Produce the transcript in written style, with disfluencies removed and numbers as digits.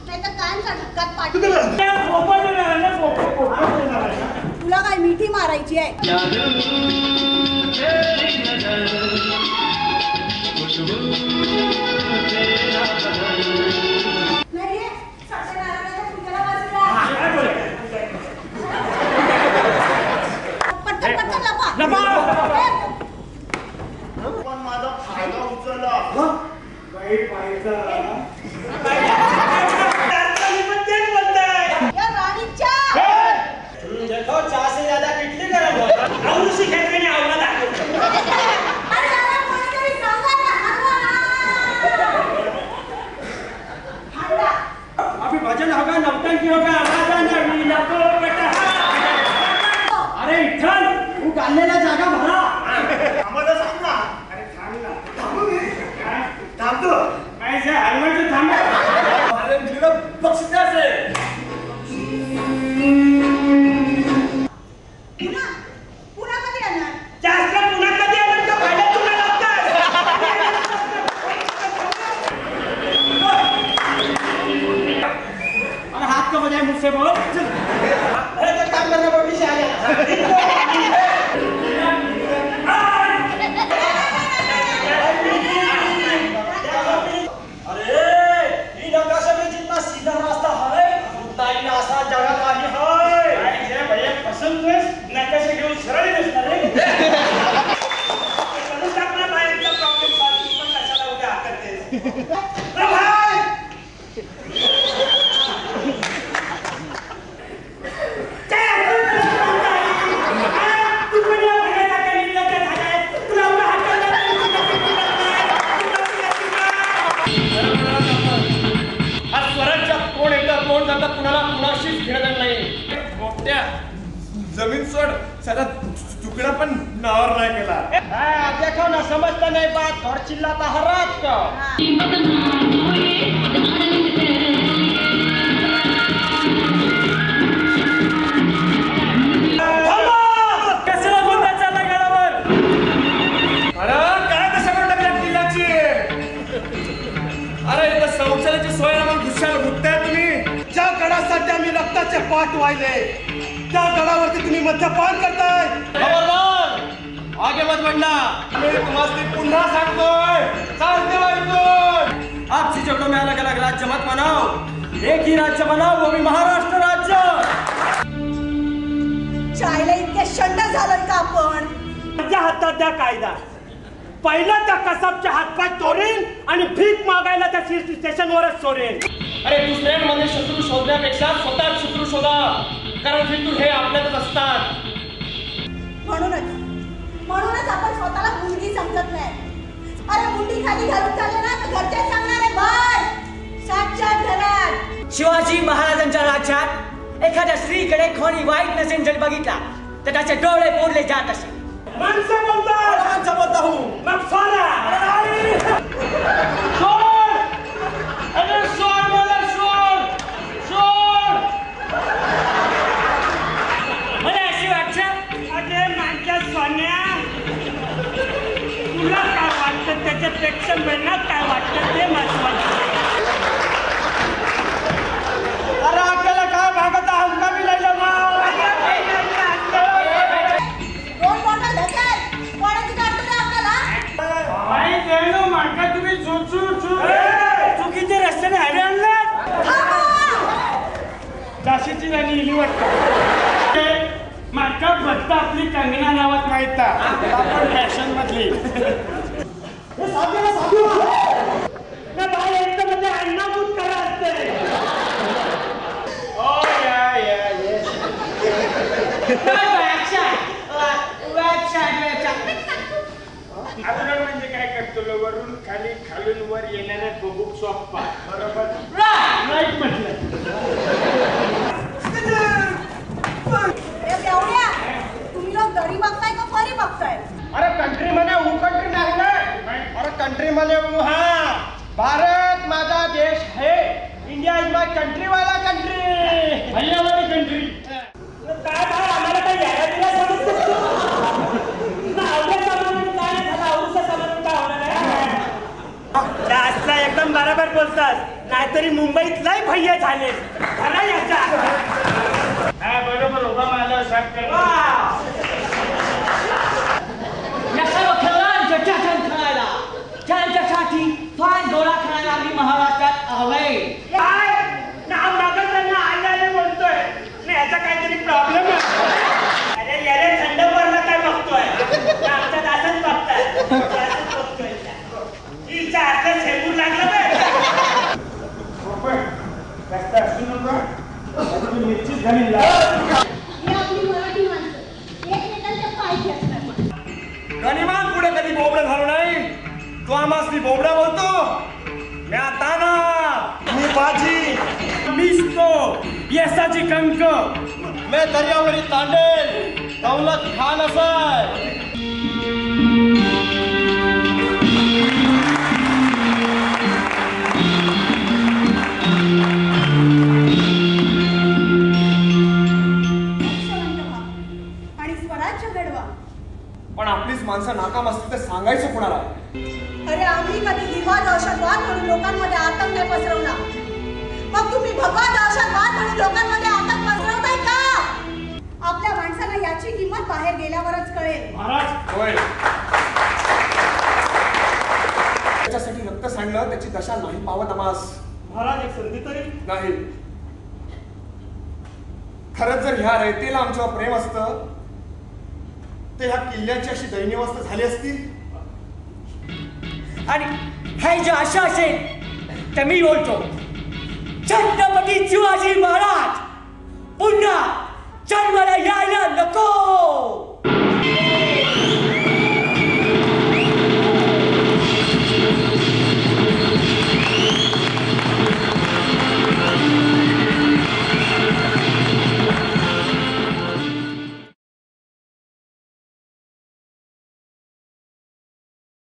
नाही तर कान धक्कात पाठवू. तुला काय मिठी मारायची आहे? भजन होगा, नौटंकी होगा, अरे इठ्ठल तू गाडलेला जागा भरा. आम्हाला सांग ना. अरे थांब ना. थांबू मी थांबतो. काय से हलवट थांब. अरे तुला बक्षीस आहे. पुन्हा कधी येणार? जास्त पुन्हा कधी येणार का पहिल्या तुला लागतात. अरे हाथ का बजाय मुझसे बोल. अरे तो काम करना पड़ेगा से आ जा. जमीन सोड साधा तुकडा पण नावावर नाही केला. देखो ना समझता नहीं बात और चिल्लाता हर रात को. कशाला गोंधळ चालला गडावर? अरे काय तर सगळं टाकल्या किल्ल्याची. अरे इथं शौचालयाची सोय ना मग घुशाल भुकताय तुम्ही. ज्या गडासाठी आम्ही रक्ताचे पाठ वाहिले त्या गडावरती तुम्ही मद्यपान करताय. खबरदार आगे मत बढ़ना. मी तुम्हाला पुन्हा सांगतोय चालते वाईटून. आप चीजों में अलग अलग राज्य मत बनाओ. एक ही राज्य बनाओ, वो भी महाराष्ट्र राज्य. चायला इतके शंड झालोय का आपण? माझ्या हातात द्या कायदा. पहिला त्या कसबच्या हातपाय तोडेन आणि भीक मागायला त्या स्टेशनवरच सोडेन. अरे दुसऱ्यांमध्ये शत्रू शोधण्यापेक्षा स्वतः शत्रू शोधा, कारण शत्रू हे आपल्यातच असतात. म्हणूनच आपण स्वतःला मुलगी समजत नाही. अरे मुंडी खाली घालून झाले ना तर घरचे सांगणार आहे बाय साक्षात घरात. शिवाजी महाराजांच्या राज्यात एखाद्या स्त्रीकडे कोणी वाईट नसेल जर बघितला तर त्याचे डोळे फोडले जात असे. माणसं बोलतात. माणसं बोलता हूं. मग सोडा. सोड. अरे सोड मला सोड. सोड. मला अशी वाटतं अरे माझ्या सोन्या तुला काय वाटतं त्याच्यापेक्षा मला काय वाटतं ते महत्वाचं. अरे आपल्याला काय भागत हमका भी लय लगा. दोन बॉटल ढकल. कोणाची काढतो रे आपल्याला? आई देणो माका तुम्ही चुकीच्या रस्त्याने हाडे आणलात. झाशीची राणी इली वाटतं. माका फक्त आपली कंगना नावात माहित आपण फॅशन मधली. एकदम म्हणजे अण्णाभूत करा असते. अगोदर म्हणजे काय करतो वरून खाली खालून वर येणाऱ्या बघूक सोप्पा. बरोबर नाही म्हटलं. तुम्ही लोक दरी बघताय का परी बघताय? अरे कंट्री म्हणे ऊ कंट्री नाही ना. अरे कंट्री म्हणे ऊ. हा भारत माझा देश है. इंडिया इज माय कंट्री वाला कंट्री. हल्ल्यावाली कंट्री. काय भाई आम्हाला काय यायला दिला समजतो ना. आवड्या सामान काय झाला. आवडीचा सामान काय होणार आहे. जास्त एकदम बरोबर बोलतात. नाही नाहीतरी मुंबईत लय भैया झाले खरा याचा बरोबर उभा मला या सर्व खेळांच्या चाचण खेळायला त्यांच्यासाठी फार गोळा खेळायला आम्ही महाराष्ट्रात आलोय. काय नाव मागत त्यांना आल्याने बोलतोय आणि याचा काहीतरी प्रॉब्लेम आहे. अरे यारे थंड पडलं काय बघतोय आमच्यात असंच बघताय हिचा अर्थ झेपून लागलं निश्चित झाली ही आपली मराठी माणसं एकमेकांच्या पाय खेचतात. गणिमान पुढे कधी बोबडं झालो नाही. तू आम्हासनी बोबडा बोलतो. मी आता ना मी बाजी मिसतो यसाची कंक मैं दर्यावरी तांडेल दौलत खान असाय. यशवंत व्हा आणि स्वराज्य घडवा. पण आपलीच माणसं नाकाम असतील तर सांगायचं कुणाला. अरे आम्ही कधी हिंवा दहशतवाद म्हणून लोकांमध्ये आतंक नाही पसरवला. मग तुम्ही भगवा दहशतवाद म्हणून लोकांमध्ये आतंक पसरवताय का? आपल्या माणसाला याची किंमत बाहेर गेल्यावरच कळेल. महाराज होय, त्याच्यासाठी रक्त सांडणं त्याची दशा नाही पावत आम्हास. महाराज एक संधी तरी नाही. खरंच जर ह्या रयतेला आमच्यावर प्रेम असतं ते ह्या किल्ल्याची अशी दैन्यवस्था झाली असती. आणि हे जे आशा असेल तर मी बोलतो छत्रपती शिवाजी महाराज पुन्हा जन्माला यायला नको.